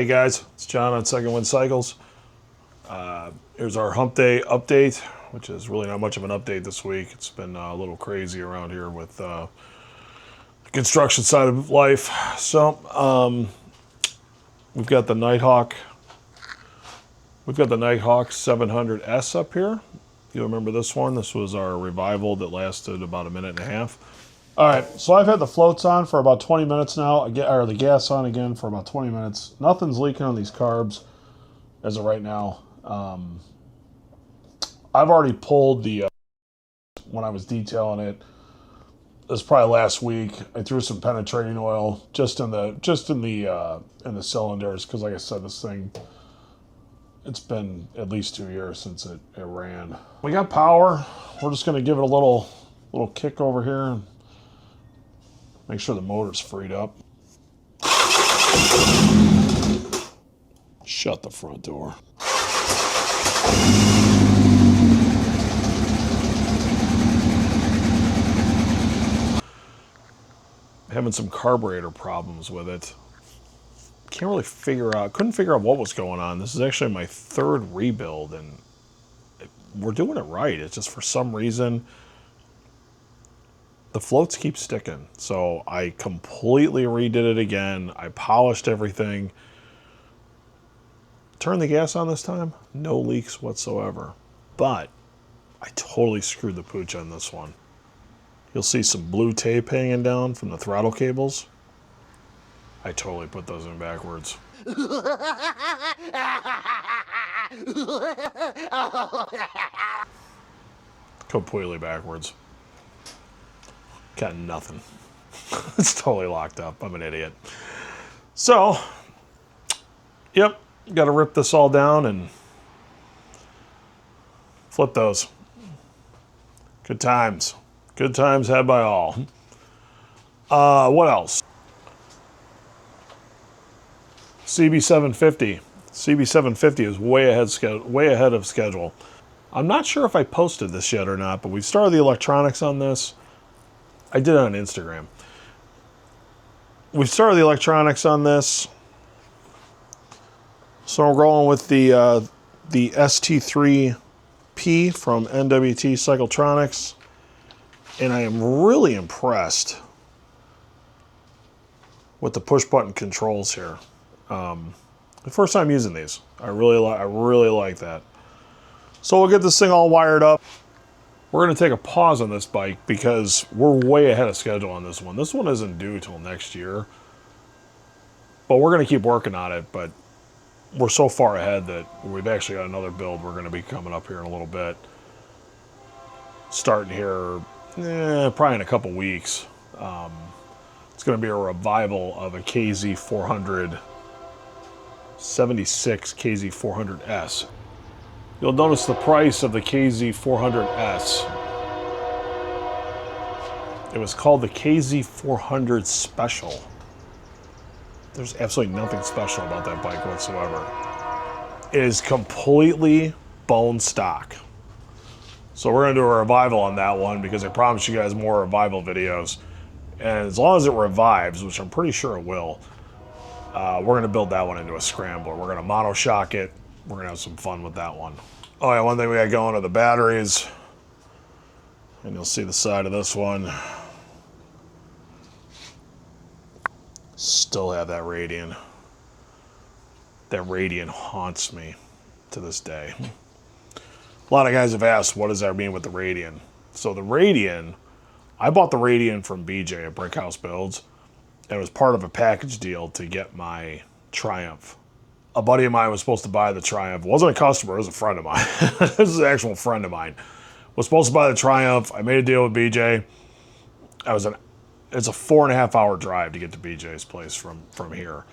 Hey guys, it's John on Second Wind Cycles. Here's our Hump Day update, which is really not much of an update this week. It's been a little crazy around here with the construction side of life. So we've got the Nighthawk. We've got the Nighthawk 700S up here. You remember this one? This was our revival that lasted about a minute and a half. All right, so I've had the floats on for about 20 minutes now, or the gas on again for about 20 minutes. Nothing's leaking on these carbs as of right now. I've already pulled the, when I was detailing it, it was probably last week. I threw some penetrating oil just in the cylinders, because like I said, this thing, it's been at least 2 years since it ran. We got power. We're just gonna give it a little kick over here and make sure the motor's freed up. Shut the front door. Having some carburetor problems with it. Can't really couldn't figure out what was going on. This is actually my third rebuild and we're doing it right. It's just for some reason, the floats keep sticking. So I completely redid it again. I polished everything. Turned the gas on this time. No leaks whatsoever. But I totally screwed the pooch on this one. You'll see some blue tape hanging down from the throttle cables. I totally put those in backwards. Completely backwards. Got nothing. It's totally locked up. I'm an idiot. So, yep, got to rip this all down and flip those. Good times. Good times had by all. What else? CB750. CB750 is way ahead of schedule. I'm not sure if I posted this yet or not, but we started the electronics on this. I did it on Instagram. We started the electronics on this. So we're going with the ST3P from NWT Cycletronics. And I am really impressed with the push button controls here. The first time using these, I really like that. So we'll get this thing all wired up. We're going to take a pause on this bike because we're way ahead of schedule on this one. This one isn't due till next year, but we're going to keep working on it. But we're so far ahead that we've actually got another build we're going to be coming up here in a little bit, starting here probably in a couple weeks. It's going to be a revival of a KZ400 76 KZ400S. You'll notice the price of the KZ400S. It was called the KZ400 Special. There's absolutely nothing special about that bike whatsoever. It is completely bone stock. So we're going to do a revival on that one because I promised you guys more revival videos. And as long as it revives, which I'm pretty sure it will, we're going to build that one into a scrambler. We're going to monoshock it. We're going to have some fun with that one. Oh yeah, one thing we got going are the batteries. And you'll see the side of this one. Still have that Radian. That Radian haunts me to this day. A lot of guys have asked, what does that mean with the Radian? So the Radian, I bought the Radian from BJ at Brick House Builds. And it was part of a package deal to get my Triumph. A buddy of mine was supposed to buy the Triumph. It wasn't a customer, it was a friend of mine. This is an actual friend of mine. Was supposed to buy the Triumph. I made a deal with BJ. It's a 4.5 hour drive to get to BJ's place from here.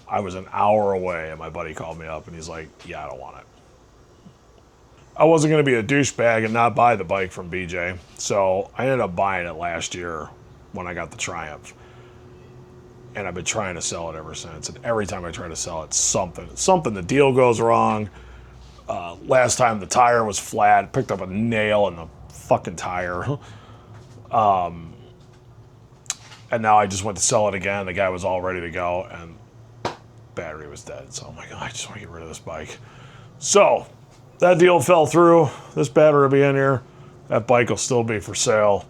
I was an hour away and my buddy called me up and he's like, yeah, I don't want it. I wasn't going to be a douchebag and not buy the bike from BJ. So I ended up buying it last year when I got the Triumph. And I've been trying to sell it ever since. And every time I try to sell it, something, the deal goes wrong. Last time the tire was flat, picked up a nail in the fucking tire. And now I just went to sell it again. The guy was all ready to go. And battery was dead. So I'm like, oh, I just want to get rid of this bike. So that deal fell through. This battery will be in here. That bike will still be for sale.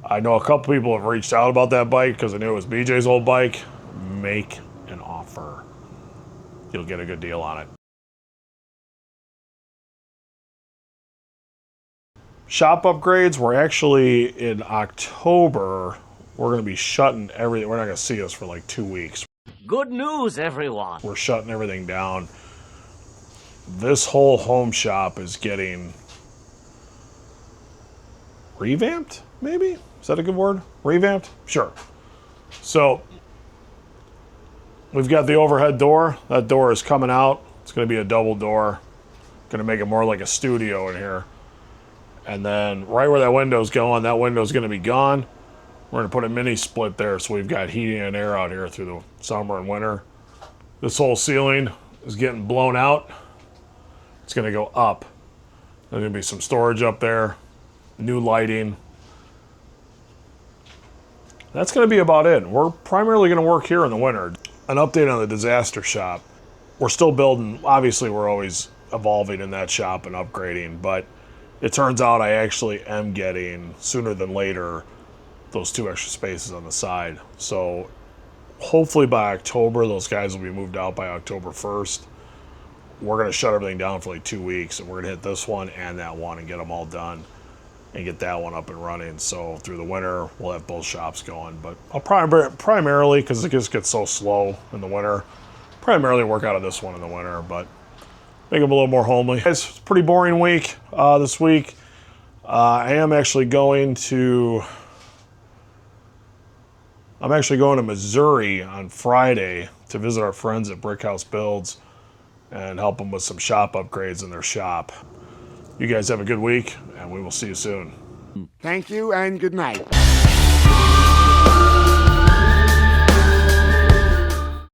I know a couple people have reached out about that bike because I knew it was BJ's old bike. Make an offer. You'll get a good deal on it. Shop upgrades, we're actually in October. We're going to be shutting everything. We're not going to see us for like 2 weeks. Good news, everyone. We're shutting everything down. This whole home shop is getting revamped, maybe? Is that a good word? Revamped? Sure. So we've got the overhead door. That door is coming out. It's going to be a double door. Going to make it more like a studio in here. And then right where that window's going, that window's going to be gone. We're going to put a mini split there so we've got heating and air out here through the summer and winter. This whole ceiling is getting blown out. It's going to go up. There's going to be some storage up there, new lighting. That's going to be about it. We're primarily going to work here in the winter. An update on the disaster shop. We're still building. Obviously, we're always evolving in that shop and upgrading, but it turns out I actually am getting, sooner than later, those 2 extra spaces on the side. So hopefully by October, those guys will be moved out by October 1st. We're going to shut everything down for like 2 weeks, and we're going to hit this one and that one and get them all done and get that one up and running. So through the winter, we'll have both shops going. But I'll primarily, because it just gets so slow in the winter, primarily work out of this one in the winter, but make them a little more homely. It's a pretty boring week this week. I am actually going to... I'm actually going to Missouri on Friday to visit our friends at Brickhouse Builds and help them with some shop upgrades in their shop. You guys have a good week, and we will see you soon. Thank you and good night.